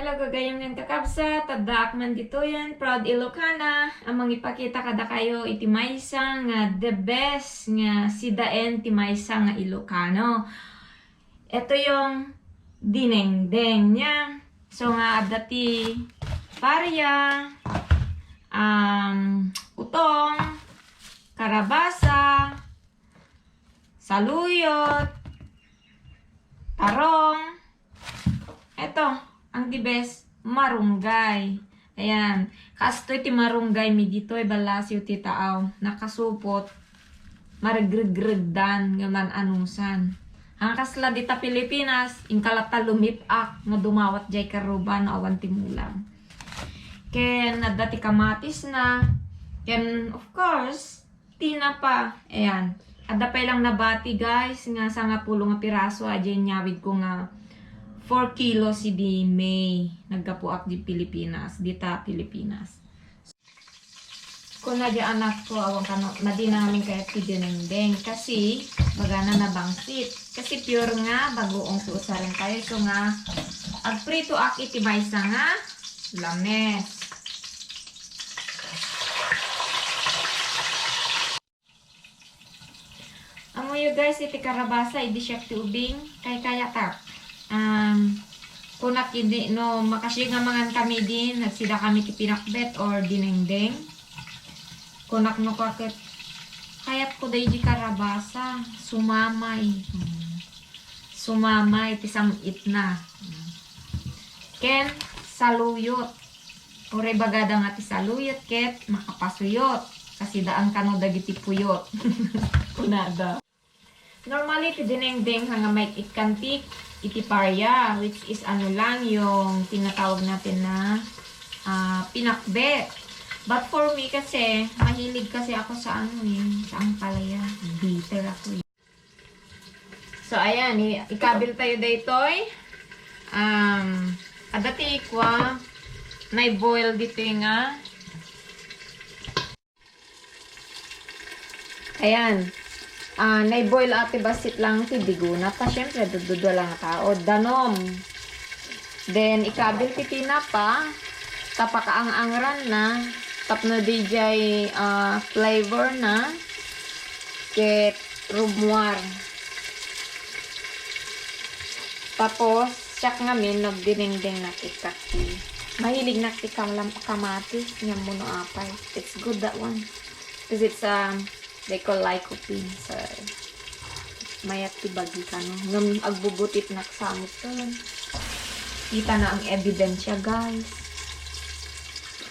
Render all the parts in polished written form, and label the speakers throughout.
Speaker 1: Hello kagayong ng kakabsa, tadak man dito yan, proud Ilocana. Amang ipakita kada kayo iti maysa nga the best nga sidaen ti maysa nga Ilocano. Ito yung dinengdeng niya. So nga dati parya, utong, karabasa, saluyot, tarong. Ito, ang the best, marunggay. Ayan. Kasto iti marunggay mi dito ay balasyo ti taaw. Nakasupot. Maragregregdan nga man anusan. Ang kasla dita Pilipinas, ingkalata lumipak nga dumawat jay karuban awan timulang. Ken nadati kamatis na. Ken of course, tina pa. Ayan. Ada pa lang nabati guys nga sa nga pulo nga piraso ajay nyawid ko nga 4 kilos si di May nagkapuak di Pilipinas, dita Pilipinas. Kung na di anak ko, awang kano, madi namin kaya tidinengdeng kasi bagana na bangsit. Kasi pure nga, bagoong tuusarin kayo. So nga, agprito ak itibaysa nga, lames. Amo yo guys, iti karabasa, idi siya ti ubing, kaya tak. Kunak hindi no makasya nga mangan kami din nagsida kami ti pinakbet or dinengdeng kunak no kakit kayat ko day di karabasa sumamay ti samit na ken saluyot ore bagada nga ti saluyot ket makapasuyot kasi daan kano dagiti puyot kunada normally ti dinengdeng hanga may ikantik iti parya, which is ano lang yung tinatawag natin na pinakbet. But for me kasi, mahilig kasi ako sa ano sa ampalaya. Bitter ako So, ayan, ikabil tayo daytoy. Adati kwa, na-boil dito nga. Ayan. Nai-boil ate basit lang ti biguna pa syempre dududo lang tao danom then ikabil ti tinapa tapakaang-angran na tapno DJ flavor na ket rumwar tapos siyak ngamin nagdinengdeng na tikaki mahilig na tikam kamatis nga muno apay it's good that one because it's they call lycopene sa mayat ti bagi ka no ngam agbubutit naksamot to kita na ang ebidensya guys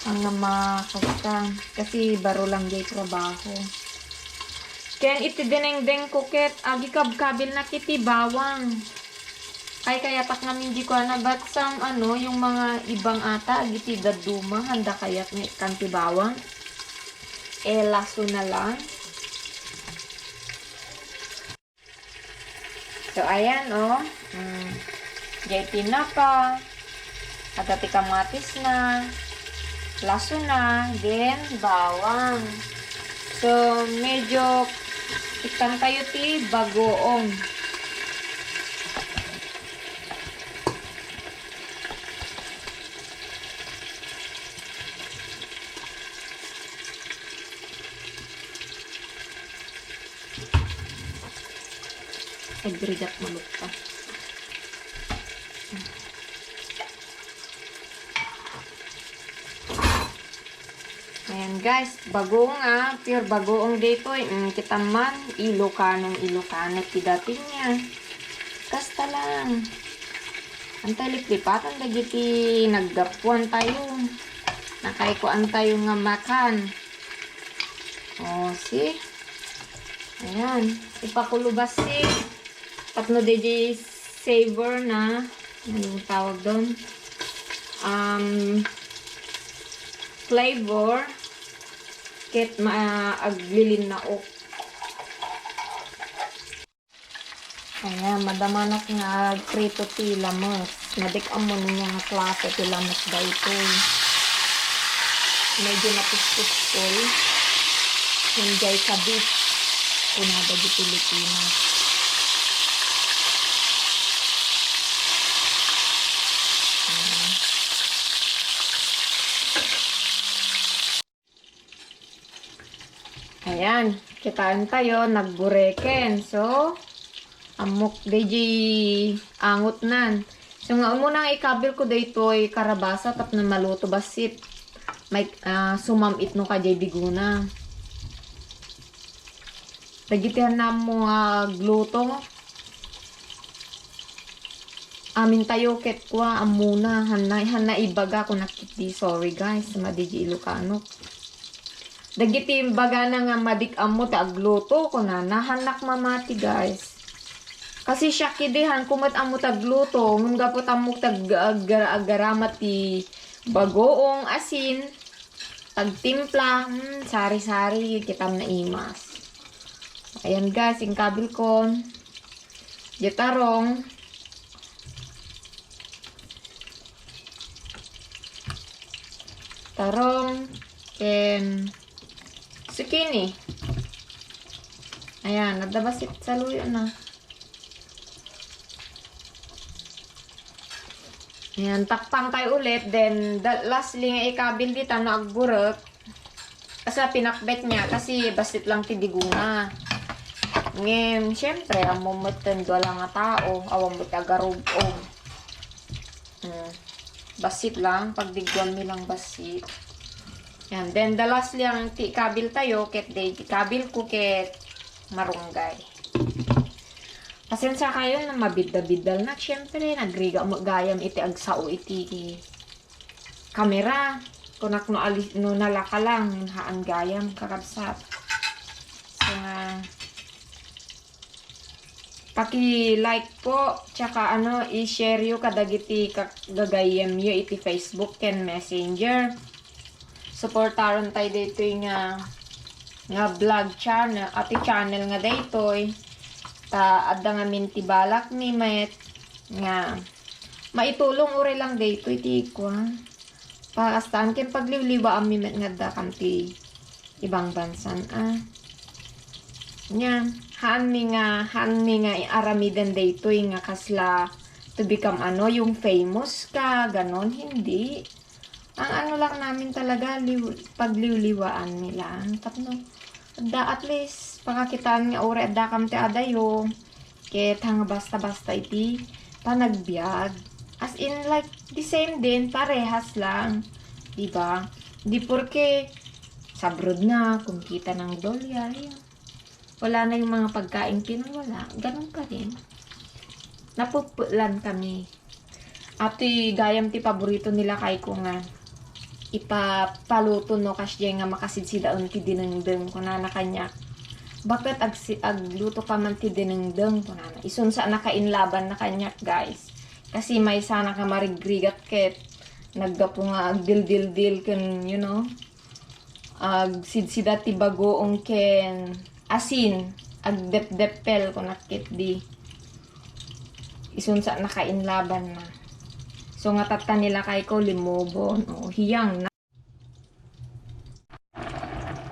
Speaker 1: ang makasta kasi baro lang jay trabaho ken iti dinengdeng kuket agi kabkabil na kiti bawang ay kayatak namin di ko na but some yung mga ibang ata agi ti daduma handa kayat nga kanti bawang laso na lang. So, ayan, jay tinapa, adati kamatis na, laso na, then, bawang. So, medyo, ikan kayo ti bagoong. Agrigat maluk pa. Ayan guys, bagoong pure bagoong dito kita man Ilocano ti niya. Kasta lang. Antay liplipatan dagiti naggapuan tayo. Nakaikuan tayo nga makan. See? Ayan, ipakulubas tapno DJ savor na anong tawag doon flavor ket maaglilin na ok ayan madamanak nga prito ti lamos nadik amon niya nga klase ti lamos da ito medyo napuspustol enjoy kabit kunada di Pilipinas Ayan, kitaan tayo, nagbureken. So, amok DJ angot nan. So, nga muna ikabil ko dito ay karabasa tap na maluto basit. May sumamit no ka jay biguna. Tagitihan na mo gluto. Amin tayo ket kwa amuna hanay ibaga ko nakit di sorry guys sa madiji Ilocano. Dagiti imbaga na nga madik amo ta agluto ko na nahanak mamati guys. Kasi siya kidihan kumat amo tagluto nung gapot amo tag-agaramat ti bagoong asin tagtimpla sari-sari kitam na imas. Ayan guys, yung kabil kon gitarong tarong and zucchini. Ayan, nadabasit sa luyo na. Ayan, takpang tayo ulit. Then, lastly nga ikabil dito na agburek. Kasi pinakbet niya. Kasi basit lang tidiguna. Ngayon, syempre, ang mumutin doon nga tao. Awang mo tagarog o. Basit lang. Pagdiguan mi lang basit. Yan. Then, the last lang kabil tayo. Ket day kabil ko ket marunggay. Pasensya kayo na mabidda-biddal na. Siyempre, nagriga magayam iti agsao iti kamera. Kunak no, no nalaka lang. Haan gayam kakabsat. So, paki-like po, tsaka i-share yu kadagiti gagayem yu iti Facebook and Messenger. Supportaron tayo dito nga vlog channel, ati channel nga dito adda nga minti balak ni met nga maitulong uri lang dito iti kwa. Pakastaan ken pagliwliwa ami met nga da kanti ibang bansan nya. Haan mi nga aramiden dayto nga kasla to become yung famous ka, ganon, hindi. Ang lang namin talaga, pagliwliwaan nila. Tapno, at least, pakakitaan nga ore, adda kam te adayo, ket hanga basta-basta iti, panagbiag. As in, like, the same din, parehas lang. Diba? Di porke, sabrod na, kung kita ng dolyar, yun. Wala na yung mga pagkain pinawala. Ganun pa rin. Napupulan kami. At gayam ti paborito nila kay ko nga ipapaluto no kasi nga makasidsidaon ti dinengdeng kunana kanya. Bakit agluto ka man ti dinengdeng kunana. Isunsa na kainlaban na kanya guys. Kasi may sana ka marigrigat ket naggapo nga agdil-dil-dil ken agsidsida ti bagoong ken asin, agdep-depel kung nakit di. Isunsa na kainlaban na. So nga tata nila kay ko limobon o hiyang na.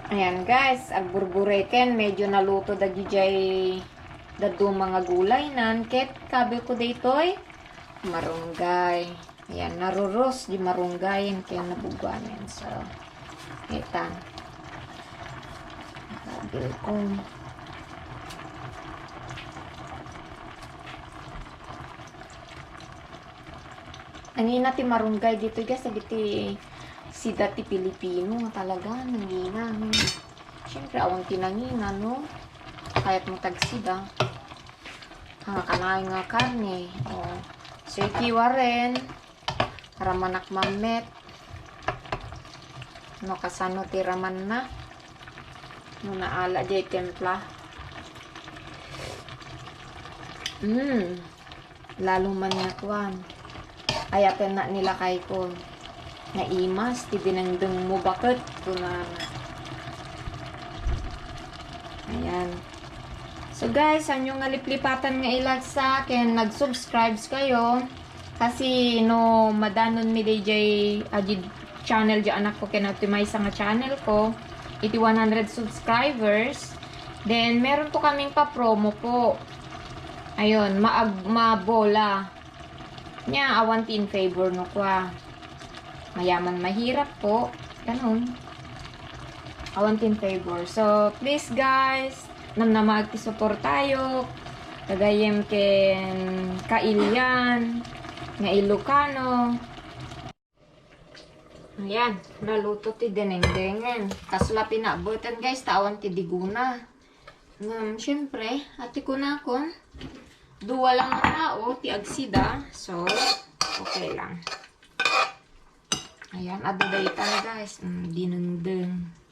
Speaker 1: Ayan guys, agburbureken medyo naluto dagijay dadu mga gulay nan ket kabe ko daytoy marunggay. Ayan, naruros di marunggay kaya nabuganen. So, eta. Kabe Nangina ti marunggay dito guys, diti si dati Pilipino talaga nangina. Siyempre awang tinangina no. Kahit mo tagsida. Kanain nga karne. So ikiwa rin. Para manak mamet. No kasano ti raman na. No naala jay templa. Lalo man nakwan. Ayaten na nila kay ko na imas ti dinengdeng mo bakit kunan. Ayan. So guys, anyo nga liplipatan nga ilag sa akin, nag-subscribe kayo kasi no madanon mi DJ channel di anak ko kin-optimize nga channel ko iti 100 subscribers. Then meron po kaming pa-promo po. Ayun, mabola. Nya, awan in favor no kwa. Mayaman mahirap po. Ganun. awantin favor. So, please guys, namnamag ti support tayo. Kagayem ken Kailian, nga Ilocano. Ayan, naluto ti denengdengen. Kasla pinabutan guys, tawan ti diguna. Siyempre, ati ko na kon. Duwa lang ang tao, ti agsida. So, okay lang. Ayan, adudaytan guys. Dinundeng.